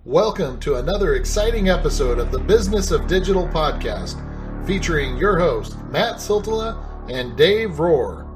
Welcome to another exciting episode of the Business of Digital podcast, featuring your host, Matt Siltala and Dave Rohr.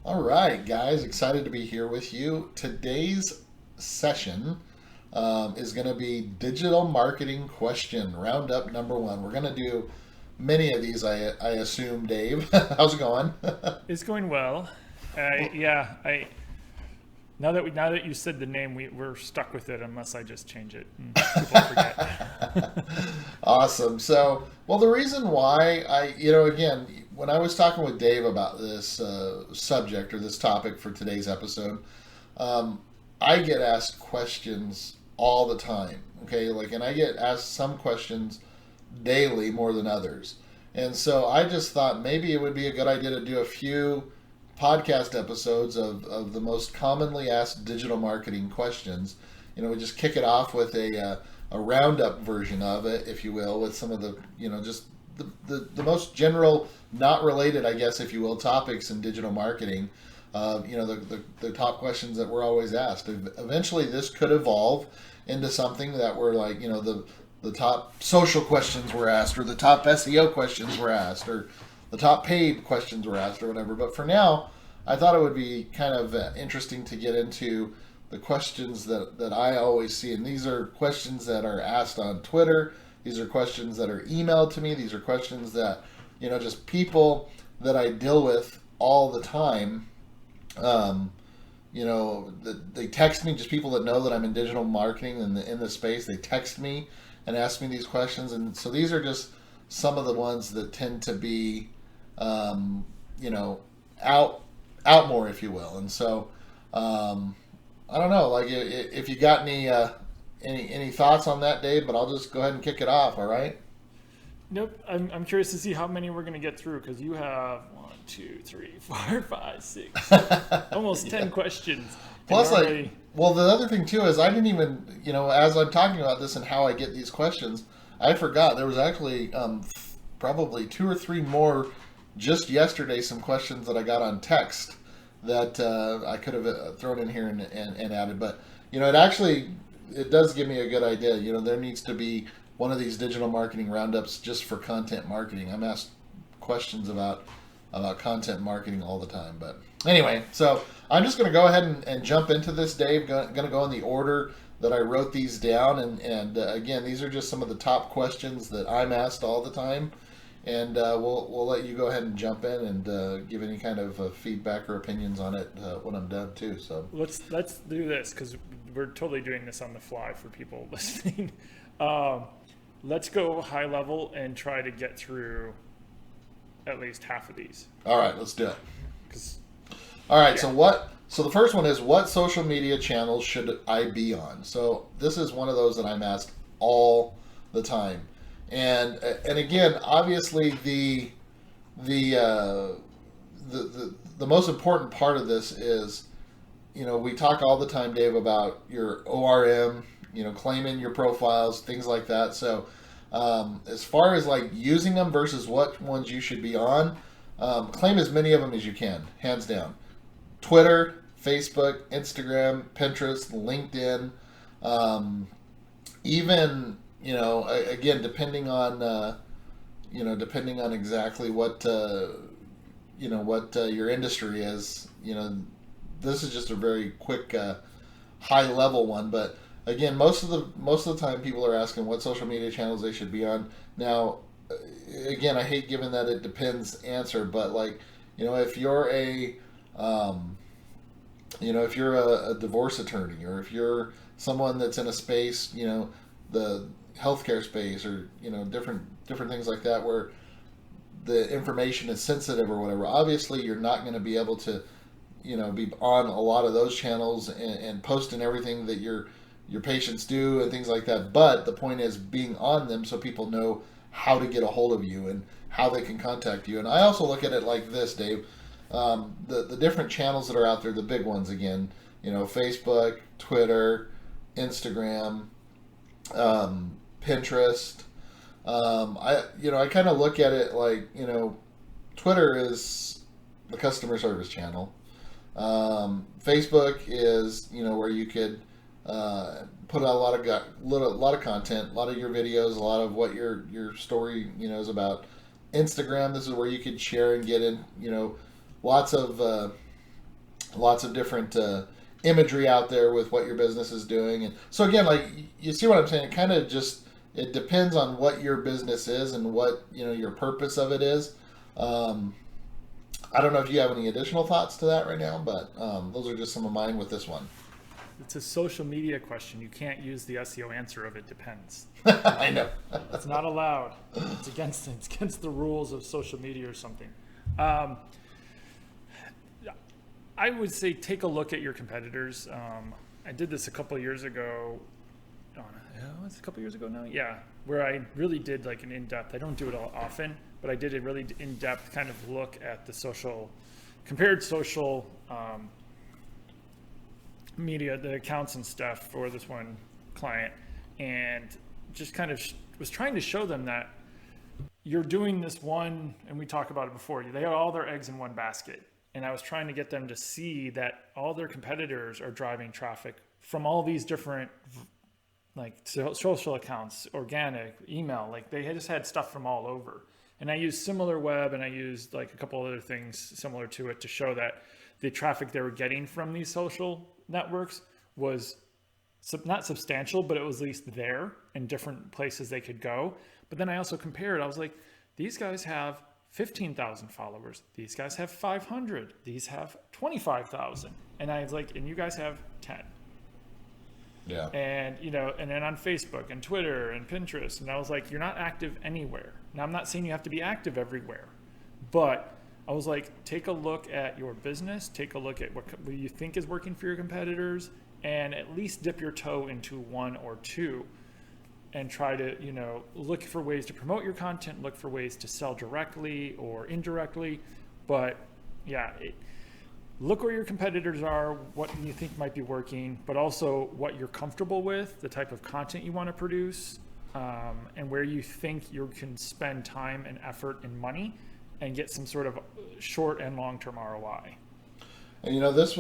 All right, guys, excited to be here with you. Today's session is going to be digital marketing question roundup number one. We're going to do many of these, I assume, Dave. How's it going? It's going well. Now that you said the name, we're stuck with it unless I just change it and people forget. Awesome. So, the reason why again, when I was talking with Dave about this subject or this topic for today's episode, I get asked questions all the time. Okay, and I get asked some questions daily more than others, and so I just thought maybe it would be a good idea to do a few podcast episodes of the most commonly asked digital marketing questions. We just kick it off with a roundup version of it, if you will, with some of the, just the most general, not related, I guess, if you will, topics in digital marketing. The top questions that we're always asked. Eventually, this could evolve into something that we're like, the top social questions were asked, or the top SEO questions were asked, or the top paid questions were asked, or whatever. But for now, I thought it would be kind of interesting to get into the questions that I always see. And these are questions that are asked on Twitter. These are questions that are emailed to me. These are questions that, just people that I deal with all the time. They text me, just people that know that I'm in digital marketing and in the space. They text me and ask me these questions. And so these are just some of the ones that tend to be out more, if you will. And so I don't know, if you got any thoughts on that, Dave, but I'll just go ahead and kick it off. All right. Nope. I'm curious to see how many we're going to get through, because you have 1, 2, 3, 4, 5, 6, almost 10 questions. Plus, the other thing too is I didn't even, as I'm talking about this and how I get these questions, I forgot there was actually probably 2 or 3 more just yesterday, some questions that I got on text that I could have thrown in here and added. But, it does give me a good idea. There needs to be one of these digital marketing roundups just for content marketing. I'm asked questions about content marketing all the time. But anyway, so I'm just going to go ahead and jump into this, Dave. Going to go in the order that I wrote these down. And again, these are just some of the top questions that I'm asked all the time. And we'll let you go ahead and jump in and give any kind of feedback or opinions on it when I'm done too. So let's do this, because we're totally doing this on the fly for people listening. Let's go high level and try to get through at least half of these. All right, let's do it. All right, yeah. So the first one is, what social media channels should I be on? So this is one of those that I'm asked all the time. And again, obviously the most important part of this is, we talk all the time, Dave, about your ORM, claiming your profiles, things like that. So as far as using them versus what ones you should be on, claim as many of them as you can, hands down. Twitter, Facebook, Instagram, Pinterest, LinkedIn, even. Again, depending on exactly what your industry is. This is just a very quick, high level one. But again, most of the time, people are asking what social media channels they should be on. Now, again, I hate giving that "it depends" answer, but if you're if you're a divorce attorney, or if you're someone that's in a space, the healthcare space, or different things like that, where the information is sensitive or whatever, obviously you're not going to be able to be on a lot of those channels and posting everything that your patients do and things like that. But the point is being on them so people know how to get a hold of you and how they can contact you. And I also look at it like this, Dave. The different channels that are out there, the big ones, again, Facebook, Twitter, Instagram, Pinterest. I kind of look at it like, Twitter is the customer service channel. Facebook is, where you could put out a lot of content, a lot of your videos, a lot of what your story is about. Instagram, this is where you can share and get in lots of different imagery out there with what your business is doing. And so again, like, you see what I'm saying, it depends on what your business is and what your purpose of it is. I don't know if you have any additional thoughts to that right now, but those are just some of mine with this one. It's a social media question. You can't use the SEO answer of "it depends." I know. It's not allowed. It's against the rules of social media or something. I would say take a look at your competitors. I did this a couple of years ago. It's a couple of years ago now. Yeah, where I really did like an in-depth. I don't do it all often, but I did a really in-depth kind of look at the compared social media, the accounts and stuff for this one client, and just kind of was trying to show them that you're doing this one, and we talked about it before, they have all their eggs in one basket. And I was trying to get them to see that all their competitors are driving traffic from all these different like social accounts, organic, email, like they just had stuff from all over. And I used SimilarWeb, and I used like a couple other things similar to it to show that the traffic they were getting from these social networks was not substantial, but it was at least there in different places they could go. But then I also compared, I was like, these guys have 15,000 followers. These guys have 500. These have 25,000. And I was like, and you guys have 10. Yeah. And, and then on Facebook and Twitter and Pinterest. And I was like, you're not active anywhere. Now, I'm not saying you have to be active everywhere, but I was like, take a look at your business, take a look at what you think is working for your competitors, and at least dip your toe into one or two. And try to, look for ways to promote your content, look for ways to sell directly or indirectly. But yeah, look where your competitors are, what you think might be working, but also what you're comfortable with, the type of content you want to produce, and where you think you can spend time and effort and money and get some sort of short and long-term ROI. And this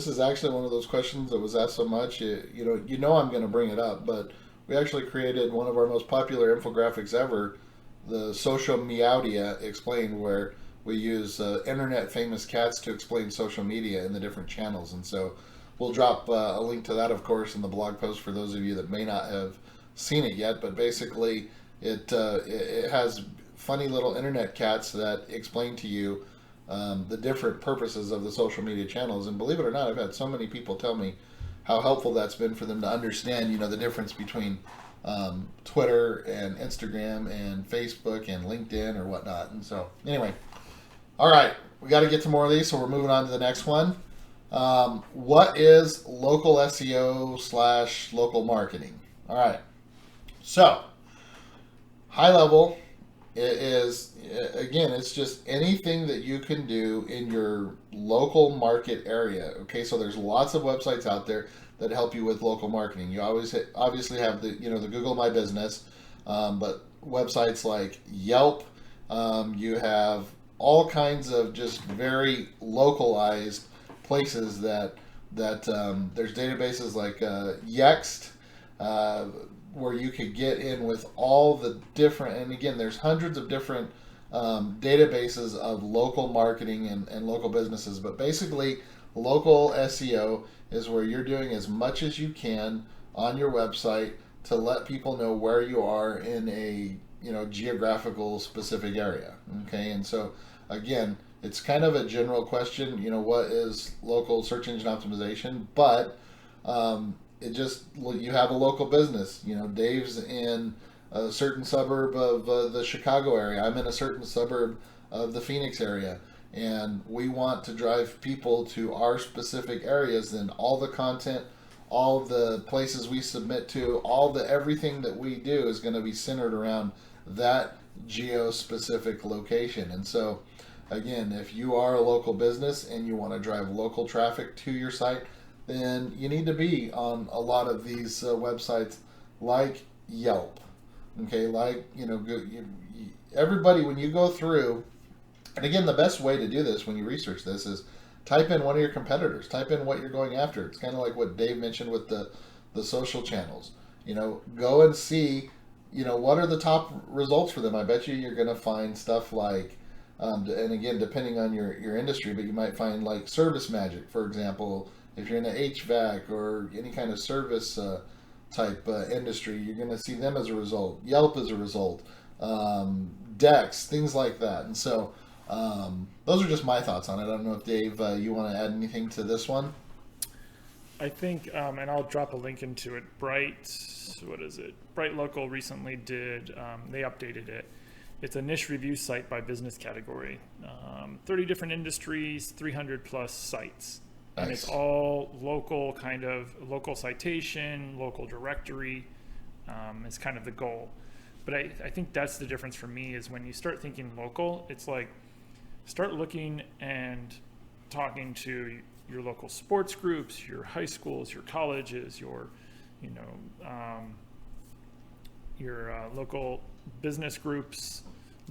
is actually one of those questions that was asked so much, I'm going to bring it up, but we actually created one of our most popular infographics ever, the Social Meowdia Explained, where we use internet famous cats to explain social media in the different channels. And so we'll drop a link to that, of course, in the blog post for those of you that may not have seen it yet. But basically, it has funny little internet cats that explain to you the different purposes of the social media channels. And believe it or not, I've had so many people tell me how helpful that's been for them to understand, the difference between Twitter and Instagram and Facebook and LinkedIn or whatnot. And so, anyway, all right, we got to get to more of these, so we're moving on to the next one. What is local SEO / local marketing? All right, so high level, it's just anything that you can do in your local market area. Okay, so there's lots of websites out there that help you with local marketing. You obviously have the Google My Business, but websites like Yelp, you have all kinds of just very localized places that there's databases like Yext, where you could get in with all the different, and again, there's hundreds of different databases of local marketing and local businesses. But basically, local SEO is where you're doing as much as you can on your website to let people know where you are in a geographical specific area. Okay, and so again, it's kind of a general question. What is local search engine optimization? But you have a local business. Dave's in a certain suburb of the Chicago area. I'm in a certain suburb of the Phoenix area, and we want to drive people to our specific areas. Then all the content, all the places we submit to, everything that we do is going to be centered around that geo-specific location. And so, again, if you are a local business and you want to drive local traffic to your site, then you need to be on a lot of these websites like Yelp. Okay, everybody, when you go through, and again, the best way to do this when you research this is type in one of your competitors, type in what you're going after. It's kind of like what Dave mentioned with the the social channels. Go and see, what are the top results for them. I bet you're going to find stuff like, and again, depending on your industry, but you might find like Service Magic, for example. If you're in the HVAC or any kind of service type industry, you're going to see them as a result. Yelp as a result. Dex, things like that. And so those are just my thoughts on it. I don't know if Dave, you want to add anything to this one? I think, and I'll drop a link into it. Bright Local recently did, they updated it. It's a niche review site by business category. 30 different industries, 300 plus sites. Nice. And it's all local, kind of local citation, local directory is kind of the goal. But I think that's the difference for me is when you start thinking local, it's like start looking and talking to your local sports groups, your high schools, your colleges, your local business groups,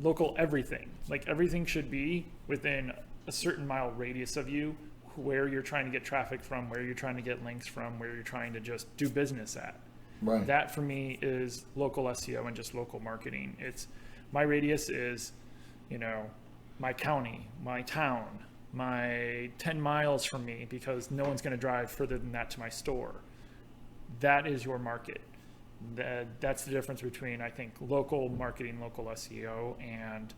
local everything. Like everything should be within a certain mile radius of you, where you're trying to get traffic from, where you're trying to get links from, where you're trying to just do business at. Right. That for me is local SEO and just local marketing. It's my radius is, my county, my town, my 10 miles from me, because no one's going to drive further than that to my store. That is your market. That's the difference between, I think, local marketing, local SEO, and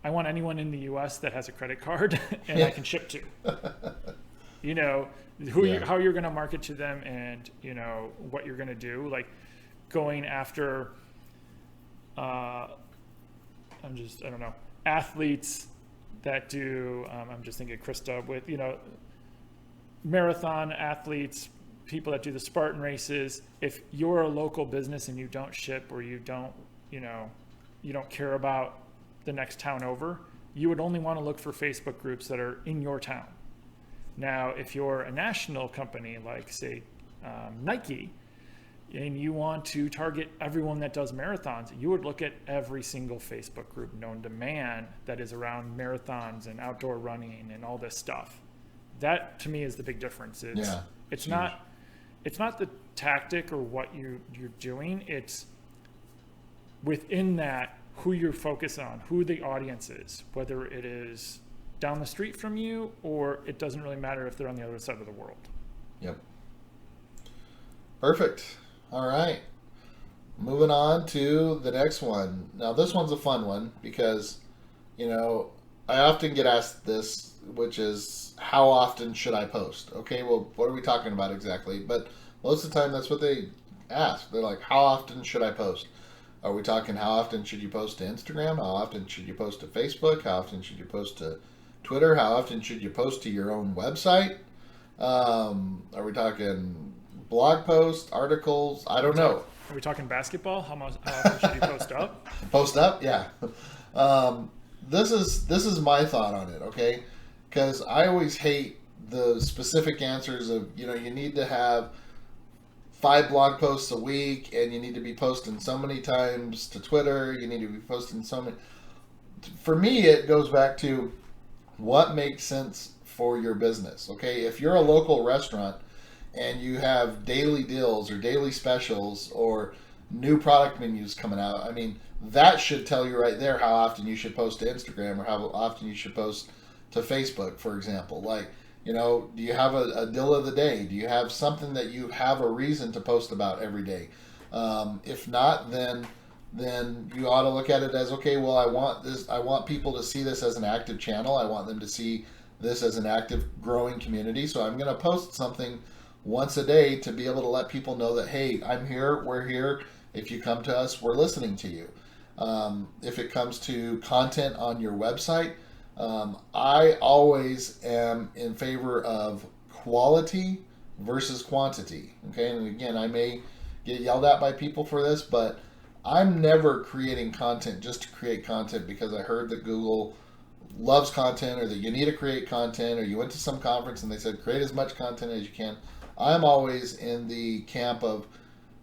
I want anyone in the U.S. that has a credit card and I can ship to. How you're going to market to them, and what you're going to do, like going after athletes that do I'm just thinking Krista with marathon athletes, people that do the Spartan races. If you're a local business and you don't ship, or you don't care about the next town over, you would only want to look for Facebook groups that are in your town. Now, if you're a national company like, say, Nike, and you want to target everyone that does marathons, you would look at every single Facebook group known to man that is around marathons and outdoor running and all this stuff. That, to me, is the big difference. It's not the tactic or what you're doing. It's within that who you're focused on, who the audience is, whether it is down the street from you, or it doesn't really matter if they're on the other side of the world. Yep. Perfect. All right. Moving on to the next one. Now, this one's a fun one because, I often get asked this, which is, how often should I post? Okay, well, what are we talking about exactly? But most of the time, that's what they ask. They're like, how often should I post? Are we talking how often should you post to Instagram? How often should you post to Facebook? How often should you post to Twitter? How often should you post to your own website? Are we talking blog posts, articles? I don't know. Are we talking basketball? How often should you post up? Post up? Yeah. This is my thought on it, okay? Because I always hate the specific answers of, you need to have 5 blog posts a week, and you need to be posting so many times to Twitter. You need to be posting so many. For me, it goes back to what makes sense for your business, okay? If you're a local restaurant and you have daily deals or daily specials or new product menus coming out, that should tell you right there how often you should post to Instagram or how often you should post to Facebook, for example. Like, do you have a deal of the day? Do you have something that you have a reason to post about every day? If not, then you ought to look at it as, okay, well, I want people to see this as an active channel. I want them to see this as an active, growing community. So I'm going to post something once a day to be able to let people know that, hey, I'm here, we're here. If you come to us, we're listening to you. If it comes to content on your website, I always am in favor of quality versus quantity. Okay, and again, I may get yelled at by people for this, but I'm never creating content just to create content because I heard that Google loves content, or that you need to create content, or you went to some conference and they said create as much content as you can. I'm always in the camp of,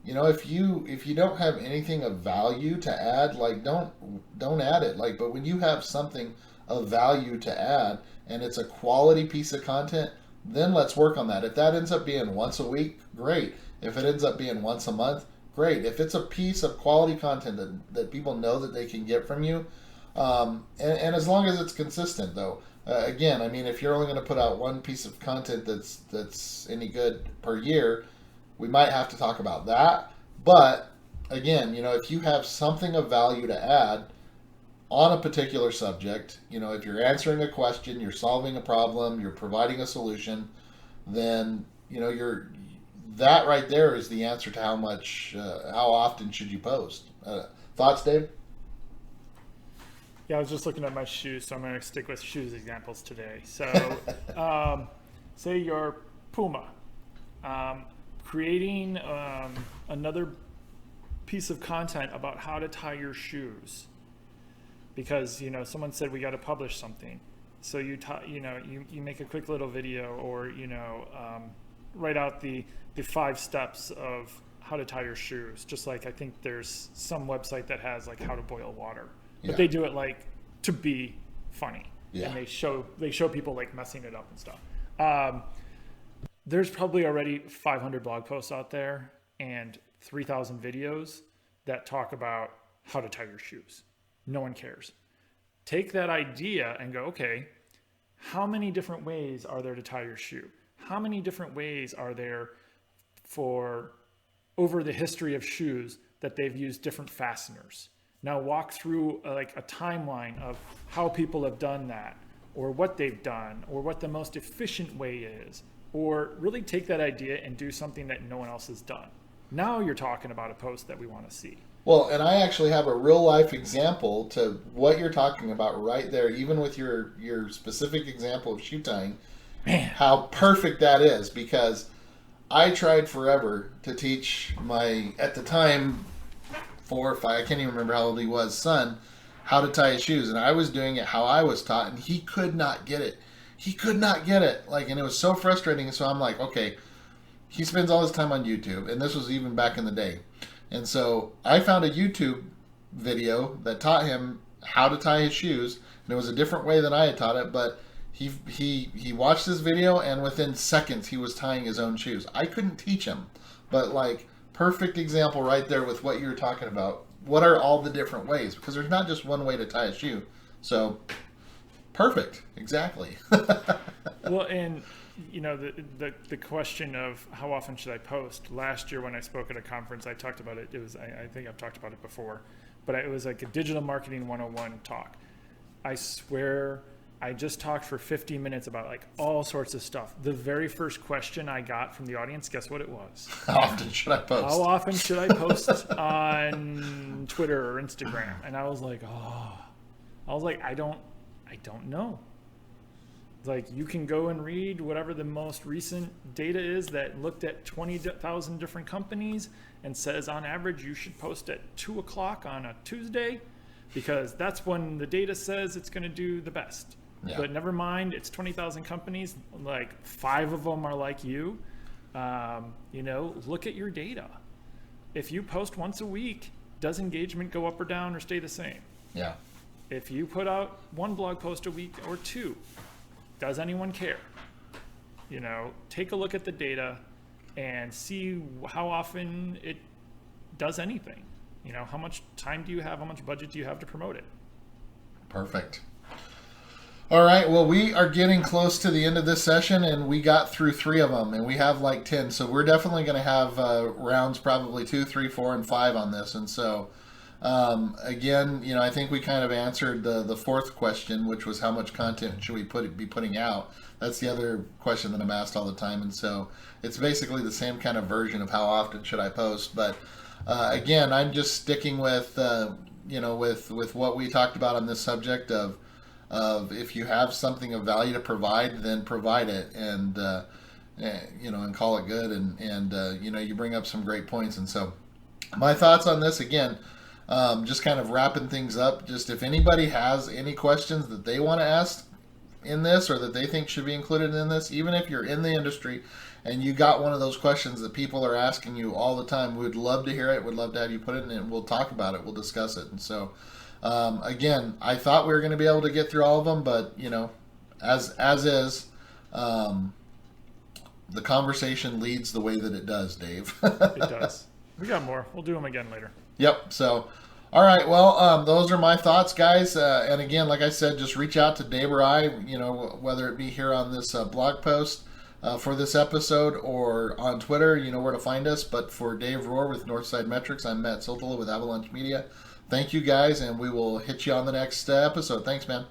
if you don't have anything of value to add, like don't add it. Like, but when you have something of value to add and it's a quality piece of content, then let's work on that. If that ends up being once a week, great. If it ends up being once a month, great. If it's a piece of quality content that people know that they can get from you, and as long as it's consistent, though. Again, I mean, if you're only going to put out one piece of content that's any good per year, we might have to talk about that. But again, if you have something of value to add on a particular subject, if you're answering a question, you're solving a problem, you're providing a solution, then that right there is the answer to how often should you post. Thoughts, Dave? Yeah, I was just looking at my shoes, so I'm going to stick with shoes examples today. So, say you're Puma, creating another piece of content about how to tie your shoes, because someone said we got to publish something. So you make a quick little video, or write out the 5 steps of how to tie your shoes. Just like I think there's some website that has like how to boil water. But they do it like to be funny, and they show people like messing it up and stuff. There's probably already 500 blog posts out there and 3,000 videos that talk about how to tie your shoes. No one cares. Take that idea and go, okay, how many different ways are there to tie your shoe? How many different ways are there for over the history of shoes that they've used different fasteners? Now walk through like a timeline of how people have done that, or what they've done, or what the most efficient way is, or really take that idea and do something that no one else has done. Now you're talking about a post that we want to see. Well, and I actually have a real life example to what you're talking about right there, even with your specific example of shoe tying. Man, how perfect that is, because I tried forever to teach my, at the time, 4 or 5, I can't even remember how old he was, son, how to tie his shoes. And I was doing it how I was taught, and he could not get it. He could not get it. And it was so frustrating. So I'm like, okay, he spends all his time on YouTube, and this was even back in the day. And so I found a YouTube video that taught him how to tie his shoes, and it was a different way than I had taught it, but he watched this video, and within seconds he was tying his own shoes. I couldn't teach him, but perfect example right there with what you're talking about. What are all the different ways? Because there's not just one way to tie a shoe. So perfect, exactly. Well, and the question of how often should I post? Last year when I spoke at a conference, I talked about it. It was, I think I've talked about it before, but it was like a digital marketing 101 talk. I swear I just talked for 50 minutes about like all sorts of stuff. The very first question I got from the audience, guess what it was? How often should I post? How often should I post on Twitter or Instagram? And I was like, I don't know. Like, you can go and read whatever the most recent data is that looked at 20,000 different companies and says on average you should post at 2 o'clock on a Tuesday, because that's when the data says it's going to do the best. Yeah. But never mind, it's 20,000 companies, like 5 of them are like you. Look at your data. If you post once a week, does engagement go up or down or stay the same? Yeah. If you put out 1 blog post a week or 2, does anyone care? Take a look at the data and see how often it does anything. How much time do you have? How much budget do you have to promote it? Perfect. All right. Well, we are getting close to the end of this session, and we got through 3 of them, and we have like 10. So we're definitely going to have rounds probably 2, 3, 4, and 5 on this. And so, again, I think we kind of answered the 4th question, which was how much content should we be putting out? That's the other question that I'm asked all the time. And so it's basically the same kind of version of how often should I post. But again, I'm just sticking with, with what we talked about on this subject of if you have something of value to provide, then provide it, and and call it good. And you bring up some great points. And so my thoughts on this, again, just kind of wrapping things up, just if anybody has any questions that they want to ask in this, or that they think should be included in this, even if you're in the industry and you got one of those questions that people are asking you all the time, we would love to hear it. We'd love to have you put it in, and we'll talk about it. We'll discuss it. And so again, I thought we were going to be able to get through all of them, but as is, the conversation leads the way that it does, Dave. It does. We got more. We'll do them again later. Yep. So, all right. Well, those are my thoughts, guys. And again, like I said, just reach out to Dave or I, whether it be here on this blog post for this episode or on Twitter, you know where to find us. But for Dave Rohr with Northside Metrics, I'm Matt Siltola with Avalanche Media. Thank you, guys, and we will hit you on the next episode. Thanks, man.